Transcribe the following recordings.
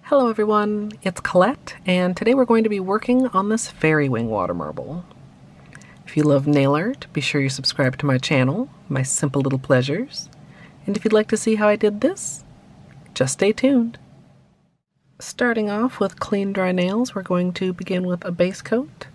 Hello everyone, it's Colette, and today we're going to be working on this fairy wing water marble. If you love nail art, be sure you subscribe to my channel, My Simple Little Pleasures. And if you'd like to see how I did this, just stay tuned. Starting off with clean dry nails, we're going to begin with a base coat.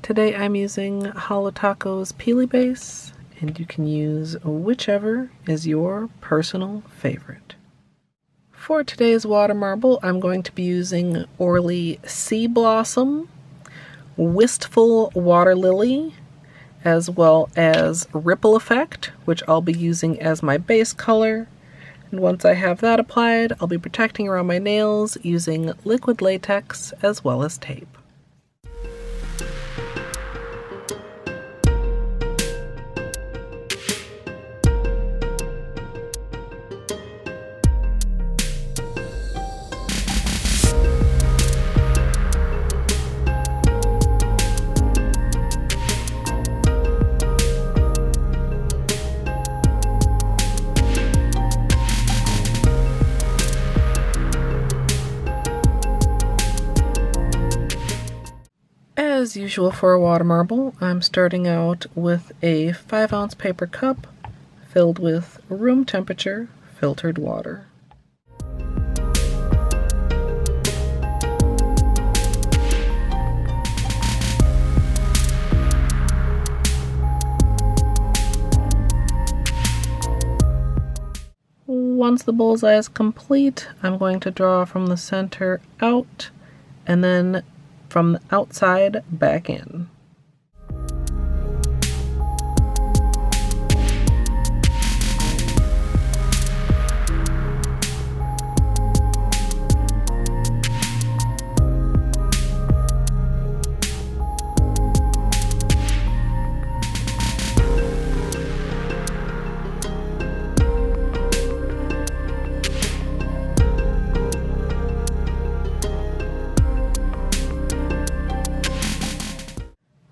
Today I'm using Holo Peely Base, and you can use whichever is your personal favorite. For today's water marble, I'm going to be using Orly Sea Blossom, Wistful Water Lily, as well as Ripple Effect, which I'll be using as my base color. And once I have that applied, I'll be protecting around my nails using liquid latex as well as tape. As usual for a water marble, I'm starting out with a 5-ounce paper cup filled with room temperature filtered water. Once the bullseye is complete, I'm going to draw from the center out and then from the outside back in.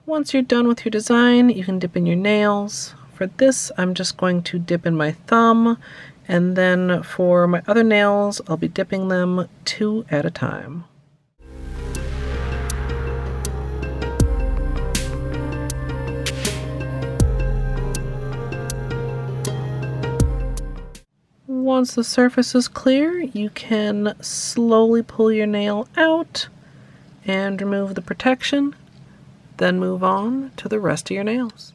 Once you're done with your design, you can dip in your nails. For this, I'm just going to dip in my thumb, and then for my other nails, I'll be dipping them 2 at a time. Once the surface is clear, you can slowly pull your nail out and remove the protection. Then move on to the rest of your nails.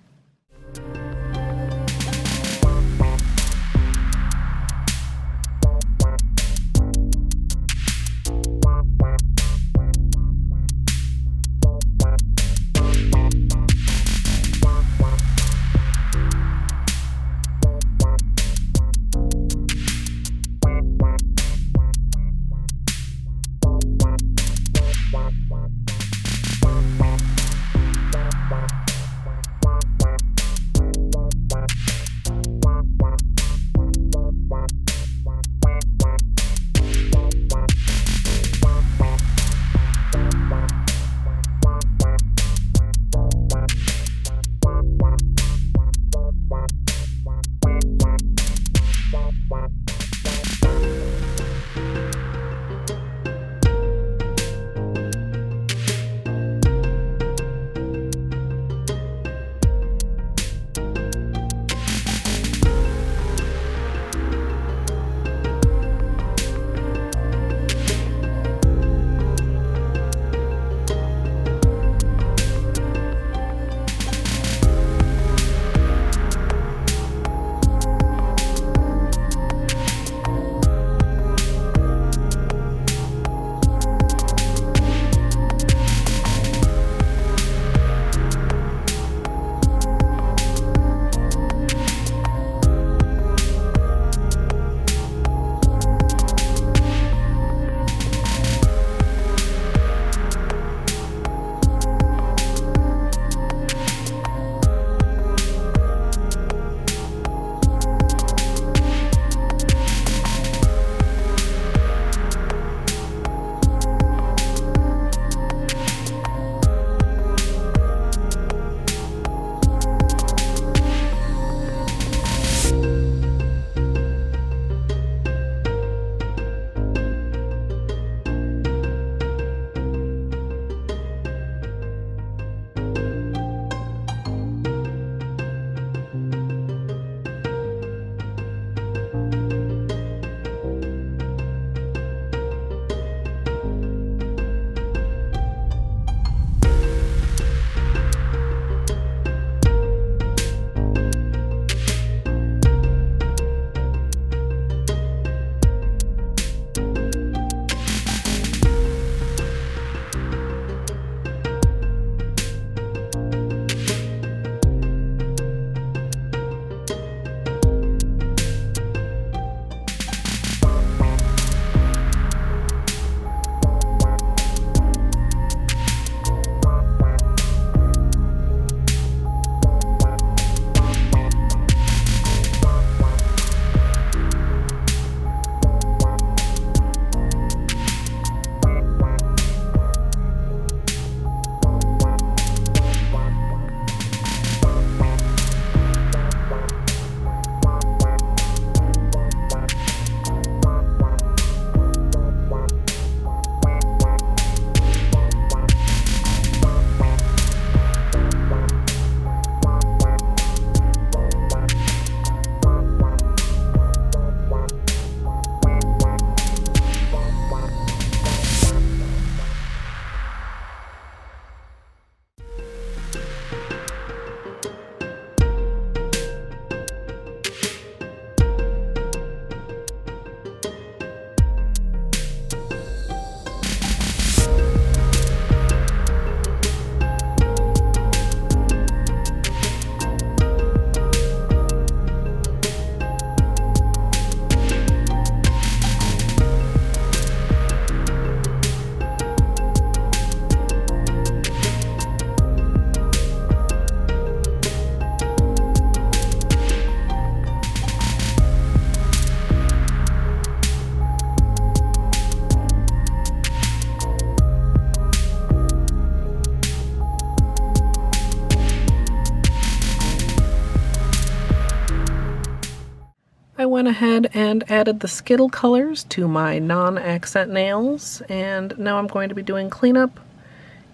went ahead and added the Skittle colors to my non-accent nails, and now I'm going to be doing cleanup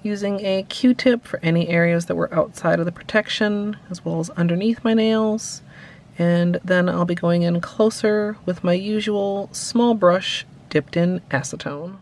using a Q-tip for any areas that were outside of the protection, as well as underneath my nails. And then I'll be going in closer with my usual small brush dipped in acetone.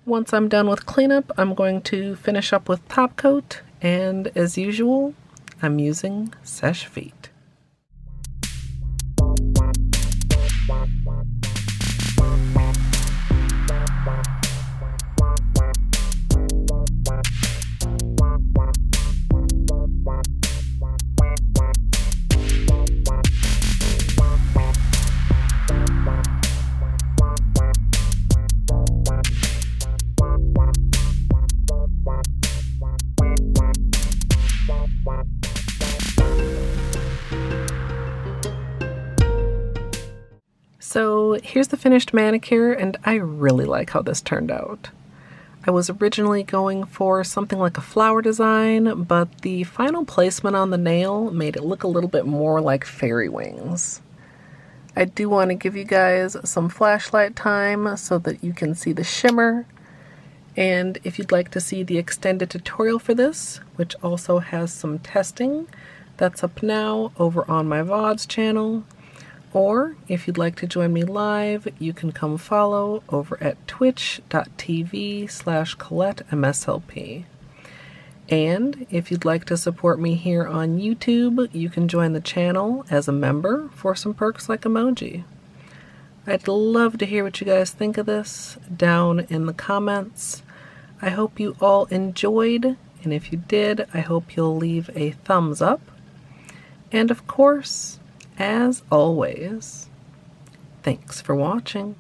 Once I'm done with cleanup, I'm going to finish up with top coat, and as usual, I'm using Seche Vite. So here's the finished manicure, and I really like how this turned out. I was originally going for something like a flower design, but the final placement on the nail made it look a little bit more like fairy wings. I do want to give you guys some flashlight time so that you can see the shimmer. And if you'd like to see the extended tutorial for this, which also has some testing, that's up now over on my VODs channel. Or if you'd like to join me live, you can come follow over at twitch.tv/Colette MSLP. And if you'd like to support me here on YouTube, you can join the channel as a member for some perks like emoji. I'd love to hear what you guys think of this down in the comments. I hope you all enjoyed, and if you did, I hope you'll leave a thumbs up. And of course, as always, thanks for watching.